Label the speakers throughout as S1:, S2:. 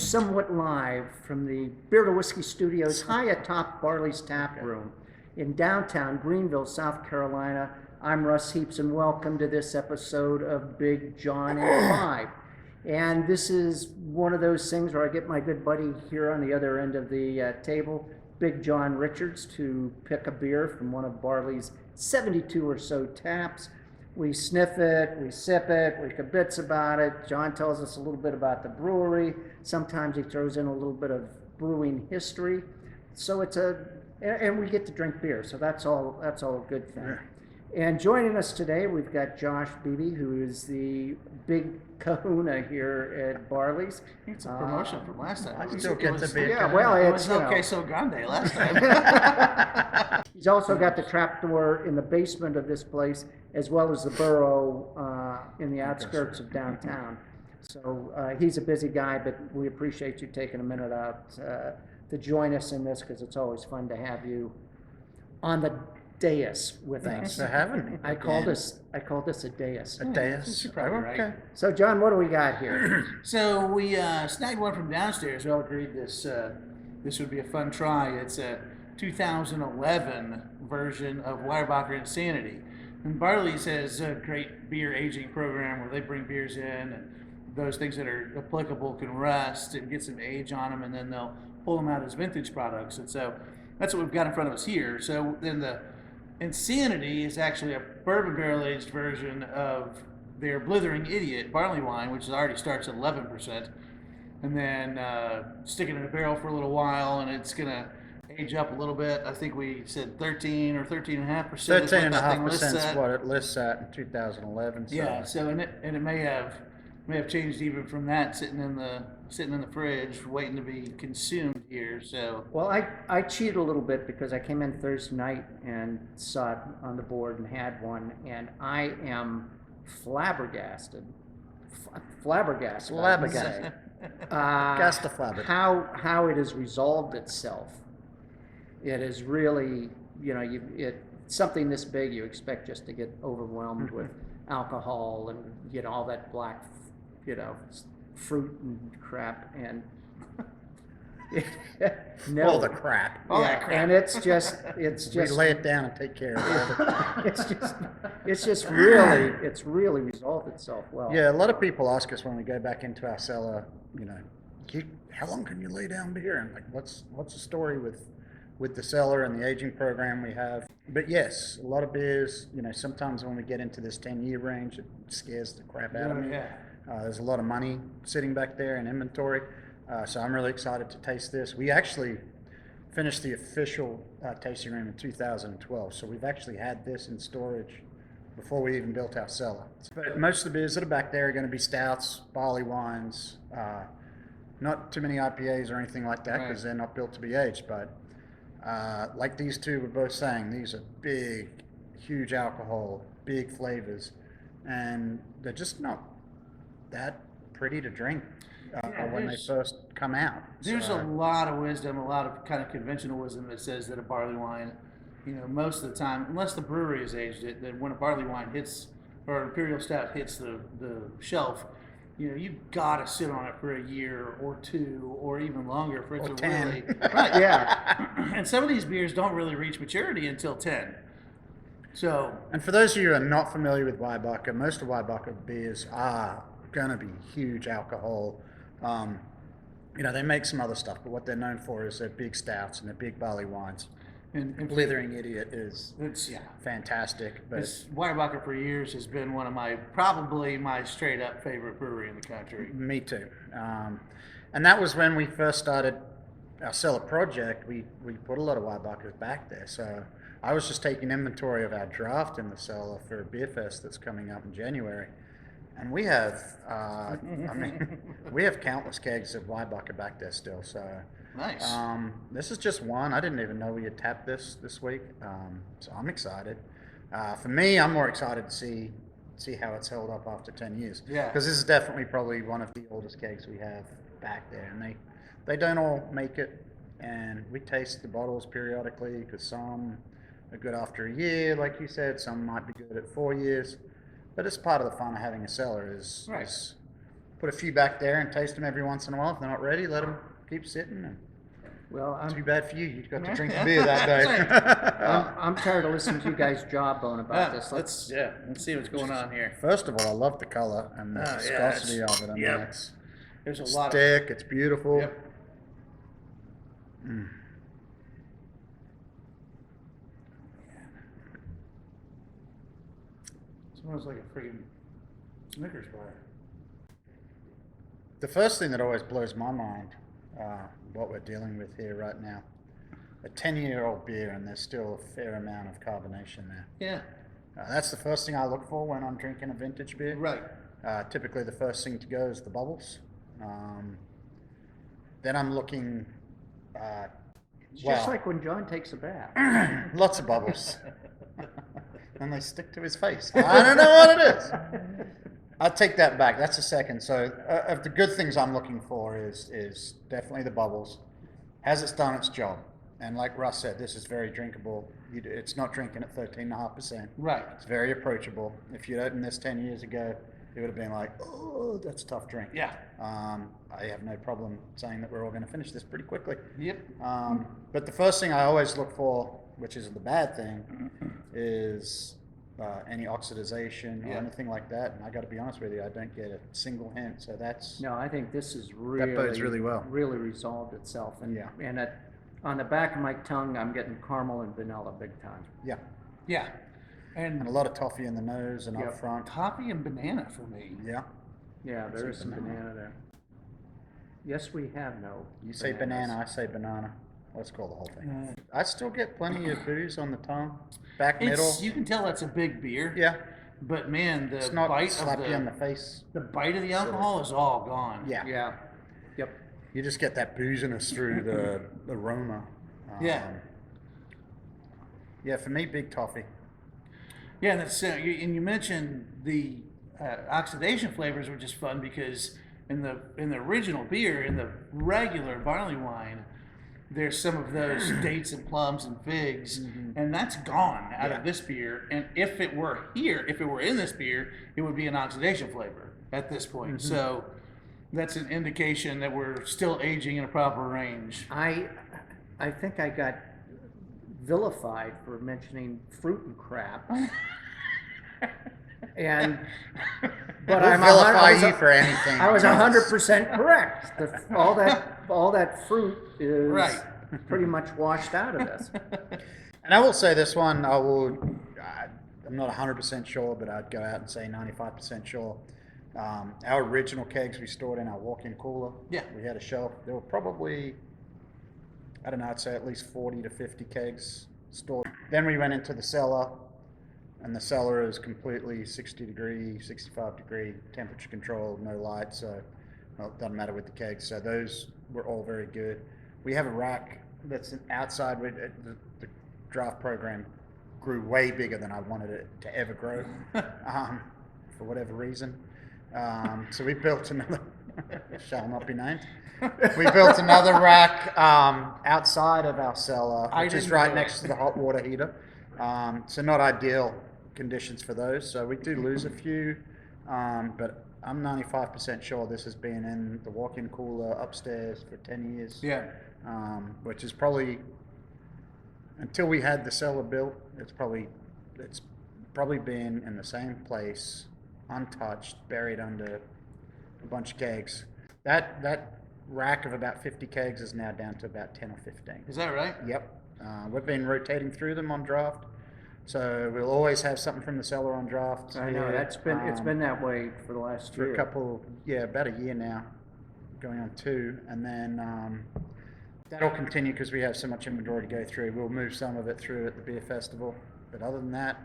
S1: somewhat live from the Beer to Whiskey Studios high atop Barley's Tap Room in downtown Greenville, South Carolina. I'm Russ Heaps, and welcome to this episode of Big John and Five. And this is one of those things where I get my good buddy here on the other end of the table, Big John Richards, to pick a beer from one of Barley's 72 or so taps. We sniff it, we sip it, we kibitz about it. John tells us a little bit about the brewery. Sometimes he throws in a little bit of brewing history. So and we get to drink beer, so that's all a good thing. Yeah. And joining us today, we've got Josh Beebe, who is the big kahuna here at Barley's.
S2: It's a promotion from last time.
S3: I still get to be.
S1: Yeah, well,
S2: it was no queso grande last time.
S1: He's also got the trapdoor in the basement of this place, as well as the burrow in the outskirts of downtown. So he's a busy guy, but we appreciate you taking a minute out to join us in this, because it's always fun to have you on the dais with us.
S3: Thanks for having me.
S1: I call this a dais.
S3: A dais.
S2: You're probably right.
S1: So John, what do we got here?
S2: So we snagged one from downstairs. We all agreed this would be a fun try. It's a 2011 version of Weyerbacher Insantiy. And Barley's has a great beer aging program where they bring beers in, and those things that are applicable can rest and get some age on them, and then they'll pull them out as vintage products. And so that's what we've got in front of us here. So then the Insantiy is actually a bourbon barrel-aged version of their Blithering Idiot barley wine, which already starts at 11%, and then stick it in a barrel for a little while, and it's going to age up a little bit. I think we said 13 or 13.5%.
S3: 13.5% is what it lists at in 2011. So.
S2: Yeah. So and it may have changed even from that, sitting in the fridge waiting to be consumed here. So
S1: well, I cheated a little bit because I came in Thursday night and saw it on the board and had one, and I am flabbergasted.
S3: Flabbergasted.
S1: How it has resolved itself. It is really, something this big, you expect just to get overwhelmed with alcohol and all that black, fruit and crap, and no,
S3: all the crap.
S2: All that crap.
S1: And it's just
S3: we lay it down and take care of it.
S1: it's really resolved itself well.
S3: Yeah, a lot of people ask us when we go back into our cellar, how long can you lay down beer? And like, what's the story with the cellar and the aging program we have? But yes, a lot of beers, sometimes when we get into this 10-year range, it scares the crap out of me.
S2: Yeah.
S3: There's a lot of money sitting back there in inventory, so I'm really excited to taste this. We actually finished the official tasting room in 2012, so we've actually had this in storage before we even built our cellar. But most of the beers that are back there are going to be stouts, barley wines, not too many IPAs or anything like that, because they're not built to be aged. But like these two were both saying, these are big, huge alcohol, big flavors, and they're just not that pretty to drink when they first come out.
S2: There's a lot of wisdom, a lot of kind of conventional wisdom that says that a barley wine, most of the time, unless the brewery has aged it, that when a barley wine hits, or an imperial stout hits the shelf, you've got to sit on it for a year or two or even longer for it to
S3: 10.
S2: really right. Yeah. And some of these beers don't really reach maturity until 10. So,
S3: and for those of you who are not familiar with Weyerbacher, most of Weyerbacher beers are going to be huge alcohol. They make some other stuff, but what they're known for is their big stouts and their big barley wines. And Blithering Idiot is fantastic. But
S2: Weyerbacher for years has been one of probably my straight up favorite brewery in the country.
S3: Me too. And that was when we first started our cellar project. We put a lot of Weyerbacher's back there. So I was just taking inventory of our draft in the cellar for a beer fest that's coming up in January. And we have, we have countless kegs of Weyerbacher back there still. So
S2: nice.
S3: This is just one. I didn't even know we had tapped this week. So I'm excited. For me, I'm more excited to see how it's held up after 10 years.
S2: Yeah.
S3: Because this is definitely probably one of the oldest kegs we have back there, and they don't all make it. And we taste the bottles periodically, because some are good after a year, like you said. Some might be good at 4 years. But it's part of the fun of having a cellar is put a few back there and taste them every once in a while. If they're not ready, let them keep sitting. And
S1: Well,
S3: too
S1: I'm,
S3: bad for you. You got to drink the beer that day.
S1: I'm tired of listening to you guys jawbone about this.
S2: let's see what's going on here.
S3: First of all, I love the color and the
S2: Oh, yeah,
S3: viscosity
S2: it's-
S3: of it. I mean,
S2: yep.
S3: it's
S2: There's a lot of
S3: thick. It's beautiful.
S2: Yep. Smells like a freaking Snickers bar.
S3: The first thing that always blows my mind, what we're dealing with here right now, a 10-year-old beer, and there's still a fair amount of carbonation there.
S2: Yeah.
S3: That's the first thing I look for when I'm drinking a vintage beer.
S2: Right.
S3: Typically, the first thing to go is the bubbles. Then I'm looking.
S1: It's just like when John takes a bath.
S3: Lots of bubbles. And they stick to his face. I don't know what it is. I'll take that back. That's a second. So, of the good things I'm looking for is definitely the bubbles. Has it done its job? And like Russ said, this is very drinkable. It's not drinking at 13.5%.
S2: Right.
S3: It's very approachable. If you'd opened this 10 years ago, it would have been like, oh, that's a tough drink.
S2: Yeah.
S3: I have no problem saying that we're all going to finish this pretty quickly.
S2: Yep.
S3: But the first thing I always look for, which isn't the bad thing, is any oxidization or
S2: Yeah.
S3: anything like that. And I got to be honest with you, I don't get a single hint. So that's
S1: No, I think this is really,
S3: bodes really well.
S1: really resolved itself. And,
S3: Yeah.
S1: and on the back of my tongue, I'm getting caramel and vanilla big time.
S3: yeah,
S2: Yeah.
S3: and a
S2: And
S3: lot of toffee in the nose and
S1: Yeah.
S3: up front.
S2: coffee and banana for me.
S3: Yeah,
S1: Yeah, there is
S3: Some
S1: some banana there. Yes, we have no.
S3: you say
S1: bananas.
S3: banana, I say banana. Let's call the whole thing.
S2: Mm.
S3: I still get plenty of booze on the tongue, back middle.
S2: You can tell that's a big beer.
S3: Yeah,
S2: But man, the
S3: it's not
S2: bite
S3: slap
S2: of
S3: you in the face.
S2: the bite of the alcohol is all gone.
S3: Yeah.
S1: Yeah. Yep.
S3: You just get that booziness through the aroma.
S2: Yeah.
S3: Yeah, for me, big toffee.
S2: Yeah, and that's and you mentioned the oxidation flavors, which is fun because in the original beer, in the regular barley wine, there's some of those dates and plums and figs, and that's gone out
S3: Yeah.
S2: of this beer. And if it were here, if it were in this beer, it would be an oxidation flavor at this point. So that's an indication that we're still aging in a proper range.
S1: I think I got vilified for mentioning fruit and crap. And but
S3: We'll
S1: I'm
S3: vilify you for anything.
S1: I was 100% correct. All that fruit is
S2: Right.
S1: pretty much washed out of this.
S3: And I will say this one, I'm not 100% sure, but I'd go out and say 95% sure. Our original kegs we stored in our walk-in cooler.
S2: Yeah.
S3: We had a shelf. There were probably, I don't know, I'd say at least 40 to 50 kegs stored. Then we went into the cellar, and the cellar is completely 60 degree, 65 degree temperature controlled, no light, so well, it doesn't matter with the kegs. So those were all very good. We have a rack that's outside. The draft program grew way bigger than I wanted it to ever grow, for whatever reason. So we built another, shall not be named. We built another rack outside of our cellar, which is right next to the hot water heater. So not ideal conditions for those. So we do lose a few, but I'm 95% sure this has been in the walk-in cooler upstairs for 10 years.
S2: Yeah.
S3: Which is probably, until we had the cellar built, it's probably been in the same place, untouched, buried under a bunch of kegs. That rack of about 50 kegs is now down to about 10 or 15.
S2: Is that right?
S3: Yep. We've been rotating through them on draft, so we'll always have something from the cellar on draft.
S1: I know it's been that way for the last
S3: for
S1: year.
S3: a couple, about a year now, going on 2, and then that'll continue because we have so much inventory to go through. We'll move some of it through at the beer festival, but other than that,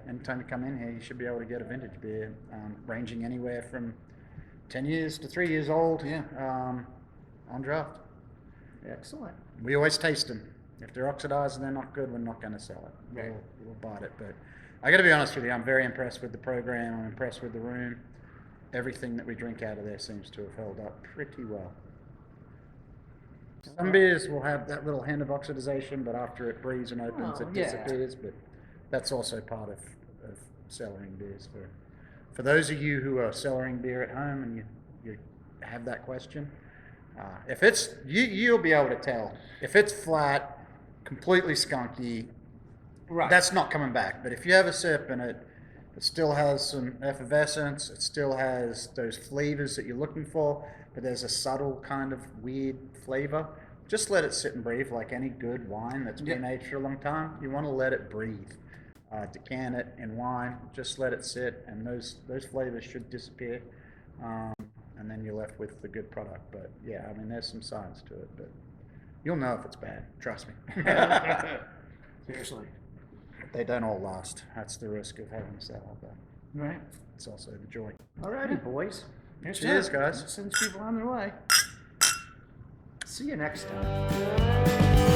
S3: anytime you come in here, you should be able to get a vintage beer, ranging anywhere from 10 years to 3 years old.
S2: Yeah.
S3: On draft.
S1: Excellent.
S3: We always taste them. If they're oxidized and they're not good, we're not going to sell it.
S2: Right.
S3: We'll buy it. But I got to be honest with you, I'm very impressed with the program. I'm impressed with the room. Everything that we drink out of there seems to have held up pretty well. Some beers will have that little hint of oxidization, but after it breathes and opens,
S1: Oh,
S3: it
S1: yeah.
S3: disappears. But that's also part of cellaring beers for for those of you who are cellaring beer at home and you have that question, if it's you'll be able to tell if it's flat, completely skunky.
S2: Right.
S3: That's not coming back. But if you have a sip and it still has some effervescence, it still has those flavors that you're looking for, but there's a subtle kind of weird flavor, just let it sit and breathe like any good wine that's been aged for a long time. You want to let it breathe. Decant it in wine, just let it sit, and those flavors should disappear. And then you're left with the good product. But yeah, I mean, there's some science to it, but you'll know if it's bad. Trust me.
S2: Seriously.
S3: They don't all last. That's the risk of having a cellar, but
S2: Right.
S3: it's also the joy.
S1: Alrighty, boys.
S3: Cheers, guys.
S2: Sends people on their way.
S1: See you next time.